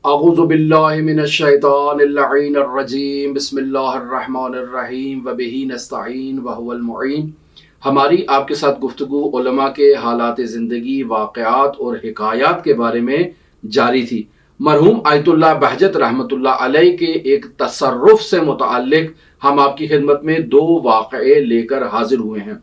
اعوذ باللہ من الشیطان اللعین الرجیم بسم اللہ الرحمن الرحیم وبہ نستعین وہو المعین۔ ہماری آپ کے ساتھ گفتگو علماء کے حالات زندگی، واقعات اور حکایات کے بارے میں جاری تھی۔ مرحوم آیت اللہ بہجت رحمۃ اللہ علیہ کے ایک تصرف سے متعلق ہم آپ کی خدمت میں 2 واقعے لے کر حاضر ہوئے ہیں۔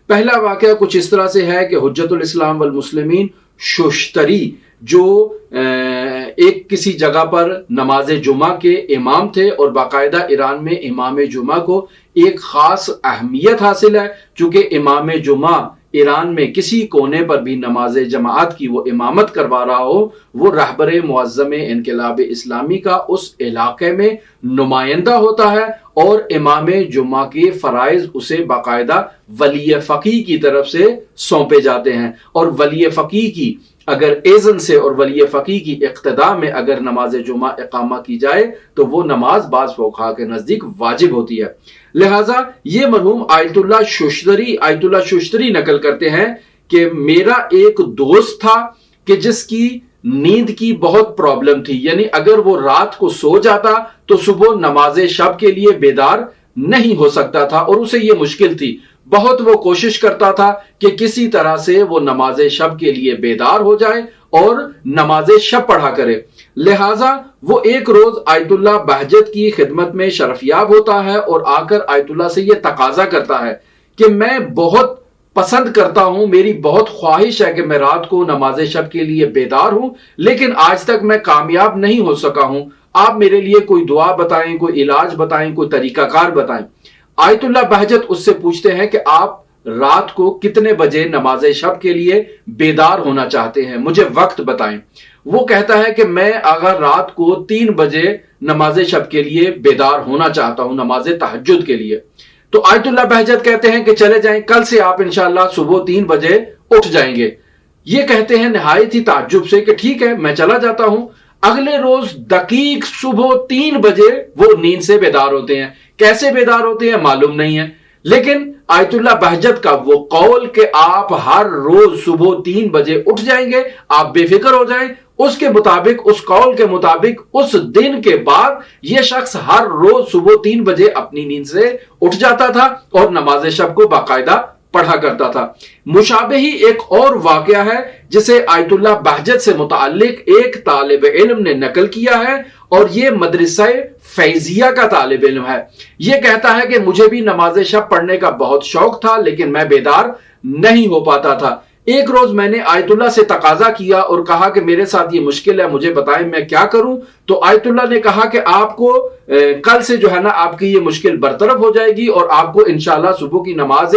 پہلا واقعہ کچھ اس طرح سے ہے کہ حجت الاسلام والمسلمین شوشتری جو ایک کسی جگہ پر نماز جمعہ کے امام تھے، اور باقاعدہ ایران میں امام جمعہ کو ایک خاص اہمیت حاصل ہے، چونکہ امام جمعہ ایران میں کسی کونے پر بھی نماز جماعت کی وہ امامت کروا رہا ہو، وہ رہبر معظم انقلاب اسلامی کا اس علاقے میں نمائندہ ہوتا ہے، اور امام جمعہ کے فرائض اسے باقاعدہ ولی فقیہ کی طرف سے سونپے جاتے ہیں، اور ولی فقیہ کی اگر اذن سے اور ولی فقیہ کی اقتداء میں اگر نماز جمعہ اقامہ کی جائے تو وہ نماز بعض فقہا کے نزدیک واجب ہوتی ہے۔ لہٰذا یہ مرحوم آیت اللہ شوشتری نقل کرتے ہیں کہ میرا ایک دوست تھا کہ جس کی نیند کی بہت پرابلم تھی، یعنی اگر وہ رات کو سو جاتا تو صبح نماز شب کے لیے بیدار نہیں ہو سکتا تھا، اور اسے یہ مشکل تھی۔ بہت وہ کوشش کرتا تھا کہ کسی طرح سے وہ نماز شب کے لیے بیدار ہو جائے اور نماز شب پڑھا کرے۔ لہٰذا وہ ایک روز آیت اللہ بہجت کی خدمت میں شرفیاب ہوتا ہے اور آ کر آیت اللہ سے یہ تقاضا کرتا ہے کہ میں بہت پسند کرتا ہوں، میری بہت خواہش ہے کہ میں رات کو نماز شب کے لیے بیدار ہوں، لیکن آج تک میں کامیاب نہیں ہو سکا ہوں۔ آپ میرے لیے کوئی دعا بتائیں، کوئی علاج بتائیں، کوئی طریقہ کار بتائیں۔ آیت اللہ بہجت اس سے پوچھتے ہیں کہ آپ رات کو کتنے بجے نماز شب کے لیے بیدار ہونا چاہتے ہیں، مجھے وقت بتائیں۔ وہ کہتا ہے کہ میں اگر رات کو 3 بجے نماز شب کے لیے بیدار ہونا چاہتا ہوں، نماز تہجد کے لیے۔ تو آیت اللہ بہجت کہتے ہیں کہ چلے جائیں، کل سے آپ انشاءاللہ صبح 3 بجے اٹھ جائیں گے۔ یہ کہتے ہیں نہایت ہی تعجب سے کہ ٹھیک ہے میں چلا جاتا ہوں۔ اگلے روز دقیق صبح 3 بجے وہ نیند سے بیدار ہوتے ہیں۔ کیسے بیدار ہوتے ہیں معلوم نہیں ہے، لیکن آیت اللہ بہجت کا وہ قول کہ آپ ہر روز صبح 3 بجے اٹھ جائیں گے، آپ بے فکر ہو جائیں، اس کے مطابق، اس قول کے مطابق اس دن کے بعد یہ شخص ہر روز صبح 3 بجے اپنی نیند سے اٹھ جاتا تھا اور نماز شب کو باقاعدہ پڑھا کرتا تھا۔ مشابہ ہی ایک اور واقعہ ہے جسے آیت اللہ بہجت سے متعلق ایک طالب علم نے نقل کیا ہے، اور یہ مدرسہ فیضیہ کا طالب علم ہے۔ یہ کہتا ہے کہ مجھے بھی نماز شب پڑھنے کا بہت شوق تھا، لیکن میں بیدار نہیں ہو پاتا تھا۔ ایک روز میں نے آیت اللہ سے تقاضا کیا اور کہا کہ میرے ساتھ یہ مشکل ہے، مجھے بتائیں میں کیا کروں۔ تو آیت اللہ نے کہا کہ آپ کو کل سے جو ہے نا آپ کی یہ مشکل برطرف ہو جائے گی، اور آپ کو انشاءاللہ صبح کی نماز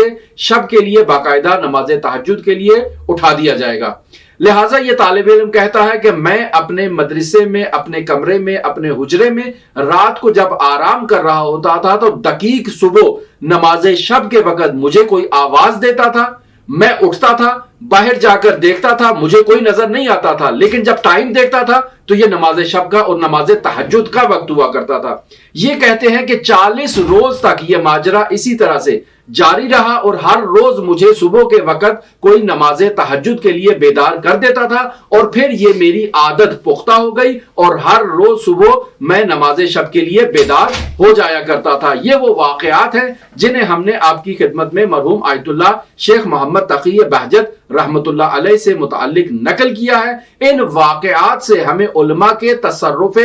شب کے لیے باقاعدہ نماز تہجد کے لیے اٹھا دیا جائے گا۔ لہٰذا یہ طالب علم کہتا ہے کہ میں اپنے مدرسے میں، اپنے کمرے میں، اپنے حجرے میں رات کو جب آرام کر رہا ہوتا تھا تو دقیق صبح نماز شب کے وقت مجھے کوئی آواز دیتا تھا، میں اٹھتا تھا، باہر جا کر دیکھتا تھا، مجھے کوئی نظر نہیں آتا تھا، لیکن جب ٹائم دیکھتا تھا تو یہ نماز شب کا اور نماز تہجد کا وقت ہوا کرتا تھا۔ یہ کہتے ہیں کہ 40 روز تک یہ ماجرا اسی طرح سے جاری رہا، اور ہر روز مجھے صبح کے وقت کوئی نماز تہجد کے لیے بیدار کر دیتا تھا، اور پھر یہ میری عادت پختہ ہو گئی اور ہر روز صبح میں نماز شب کے لیے بیدار ہو جایا کرتا تھا۔ یہ وہ واقعات ہیں جنہیں ہم نے آپ کی خدمت میں مرحوم آیت اللہ شیخ محمد تقی بہجت رحمۃ اللہ علیہ سے متعلق نقل کیا ہے۔ ان واقعات سے ہمیں علماء کے تصرف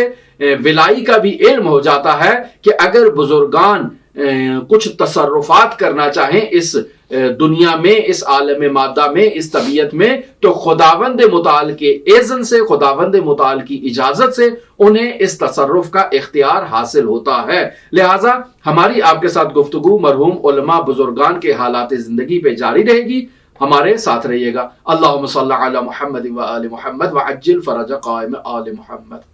ولائی کا بھی علم ہو جاتا ہے کہ اگر بزرگان کچھ تصرفات کرنا چاہیں اس دنیا میں، اس عالم مادہ میں، اس طبیعت میں، تو خداوند متعال کے اذن سے، خداوند متعال کی اجازت سے انہیں اس تصرف کا اختیار حاصل ہوتا ہے۔ لہٰذا ہماری آپ کے ساتھ گفتگو مرحوم علماء بزرگان کے حالات زندگی پہ جاری رہے گی، ہمارے ساتھ رہیے گا۔ اللہم صلی علی محمد و آل محمد وعجل فرج قائم آل محمد۔